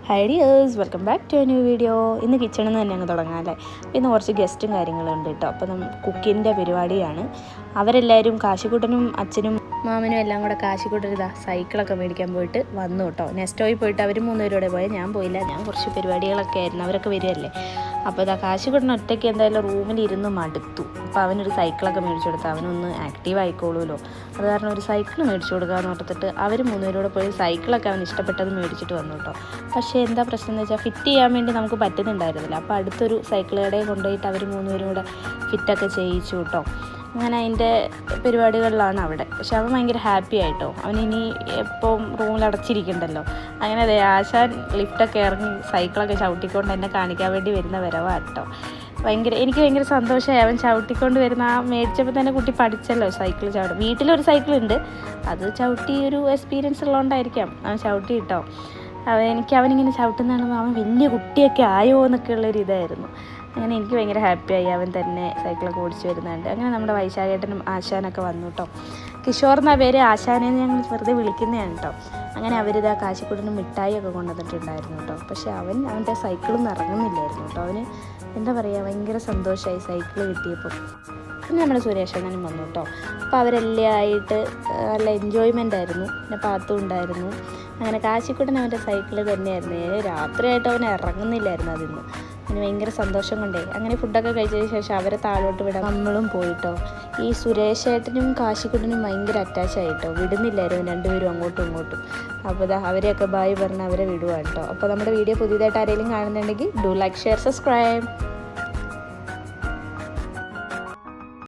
High dears, welcome back to a new video. ഇന്ന് കിച്ചണിൽ നിന്ന് തന്നെ അങ്ങ് തുടങ്ങാം അല്ലേ. ഇന്ന് കുറച്ച് ഗസ്റ്റും കാര്യങ്ങളുണ്ട് കേട്ടോ. അപ്പോൾ കുക്കിൻ്റെ പരിപാടിയാണ്. അവരെല്ലാവരും കാശിക്കുട്ടനും അച്ഛനും മാമനും എല്ലാം കൂടെ കാശിക്കുട്ടൻ സൈക്കിളൊക്കെ മേടിക്കാൻ പോയിട്ട് വന്നു കേട്ടോ. നെസ്റ്റോയിൽ പോയിട്ട് അവർ മൂന്നുപേരോടെ പോയാൽ ഞാൻ പോയില്ല. ഞാൻ കുറച്ച് പരിപാടികളൊക്കെ ആയിരുന്നു, അവരൊക്കെ വരുമല്ലേ. അപ്പോൾ കാശിക്കുട്ടൻ ഒറ്റയ്ക്ക് എന്തായാലും റൂമിലിരുന്ന് മടുത്തു. അപ്പോൾ അവനൊരു സൈക്കിളൊക്കെ മേടിച്ചു കൊടുത്തു. അവനൊന്ന് ആക്റ്റീവ് ആയിക്കോളൂല്ലോ. അത് കാരണം ഒരു സൈക്കിൾ മേടിച്ചു കൊടുക്കാമെന്ന് ഓർത്തിട്ട് അവർ മൂന്നുപേരോടെ പോയി സൈക്കിളൊക്കെ അവൻ ഇഷ്ടപ്പെട്ടത് മേടിച്ചിട്ട് വന്നു കേട്ടോ. പക്ഷേ എന്താ പ്രശ്നം എന്ന് വെച്ചാൽ ഫിറ്റ് ചെയ്യാൻ വേണ്ടി നമുക്ക് പറ്റുന്നുണ്ടായിരുന്നില്ല. അപ്പോൾ അടുത്തൊരു സൈക്കിൾ കടയിൽ കൊണ്ടുപോയിട്ട് അവർ മൂന്നുപേരും കൂടെ ഫിറ്റൊക്കെ ചെയ്യിച്ചു കേട്ടോ. അങ്ങനെ അതിൻ്റെ പരിപാടികളിലാണ് അവിടെ. പക്ഷെ അവൻ ഭയങ്കര ഹാപ്പി ആയിട്ടോ. അവനിനി എപ്പം റൂമിൽ അടച്ചിരിക്കണ്ടല്ലോ. അങ്ങനെ അതെ, ആശാൻ ലിഫ്റ്റൊക്കെ ഇറങ്ങി സൈക്കിളൊക്കെ ചവിട്ടിക്കൊണ്ട് എന്നെ കാണിക്കാൻ വേണ്ടി വരുന്ന വരവാട്ടോ. എനിക്ക് ഭയങ്കര സന്തോഷമായി. അവൻ ചവിട്ടിക്കൊണ്ട് വരുന്ന മേടിച്ചപ്പോൾ തന്നെ കുട്ടി പഠിച്ചല്ലോ സൈക്കിൾ ചവിട്ടും. വീട്ടിലൊരു സൈക്കിളുണ്ട്, അത് ചവിട്ടി ഒരു എക്സ്പീരിയൻസ് ഉള്ളതുകൊണ്ടായിരിക്കാം അവൻ ചവിട്ടി കേട്ടോ. അവനിങ്ങനെ ചവിട്ടുന്നതാണ് അവൻ വലിയ കുട്ടിയൊക്കെ ആയോ എന്നൊക്കെ ഉള്ളൊരു ഇതായിരുന്നു. അങ്ങനെ എനിക്ക് ഭയങ്കര ഹാപ്പിയായി അവൻ തന്നെ സൈക്കിളൊക്കെ ഓടിച്ച് വരുന്നുണ്ട്. അങ്ങനെ നമ്മുടെ വൈശാഖേട്ടനും ആശാനൊക്കെ വന്നു കേട്ടോ. കിഷോർ എന്ന പേര് ആശാനെന്ന് ഞങ്ങൾ വെറുതെ വിളിക്കുന്നതാണ് കേട്ടോ. അങ്ങനെ അവരിതാ കാശിക്കുട്ടനും മിഠായിയൊക്കെ കൊണ്ടുവന്നിട്ടുണ്ടായിരുന്നു കേട്ടോ. പക്ഷേ അവൻ്റെ സൈക്കിളൊന്നും ഇറങ്ങുന്നില്ലായിരുന്നു കേട്ടോ. അവന് എന്താ പറയുക, ഭയങ്കര സന്തോഷമായി സൈക്കിൾ കിട്ടിയപ്പോൾ. പിന്നെ നമ്മുടെ സുരേഷണ്ണനും വന്നു കേട്ടോ. അപ്പോൾ അവരെല്ലാം ആയിട്ട് നല്ല എൻജോയ്മെൻ്റ് ആയിരുന്നു. പിന്നെ പാത്തും ഉണ്ടായിരുന്നു. അങ്ങനെ കാശിക്കുട്ടൻ അവൻ്റെ സൈക്കിൾ തന്നെയായിരുന്നു. രാത്രിയായിട്ട് അവൻ ഇറങ്ങുന്നില്ലായിരുന്നു അതിന്ന്. അതിന് ഭയങ്കര സന്തോഷം കൊണ്ടേ. അങ്ങനെ ഫുഡൊക്കെ കഴിച്ചതിന് ശേഷം അവരെ താഴോട്ട് വിടാൻ നമ്മളും പോയിട്ടോ. ഈ സുരേഷേട്ടനും കാശിക്കുട്ടനും ഭയങ്കര അറ്റാച്ചായിട്ടോ, വിടുന്നില്ലായിരുന്നു രണ്ടുപേരും അങ്ങോട്ടും ഇങ്ങോട്ടും. അപ്പോൾ അവരെയൊക്കെ ബായ് പറഞ്ഞ് അവരെ വിടുവാണ് കേട്ടോ. അപ്പോൾ നമ്മുടെ വീഡിയോ പുതിയതായിട്ട് ആരെങ്കിലും കാണുന്നുണ്ടെങ്കിൽ ഡു ലൈക്ക്, ഷെയർ, സബ്സ്ക്രൈബ്.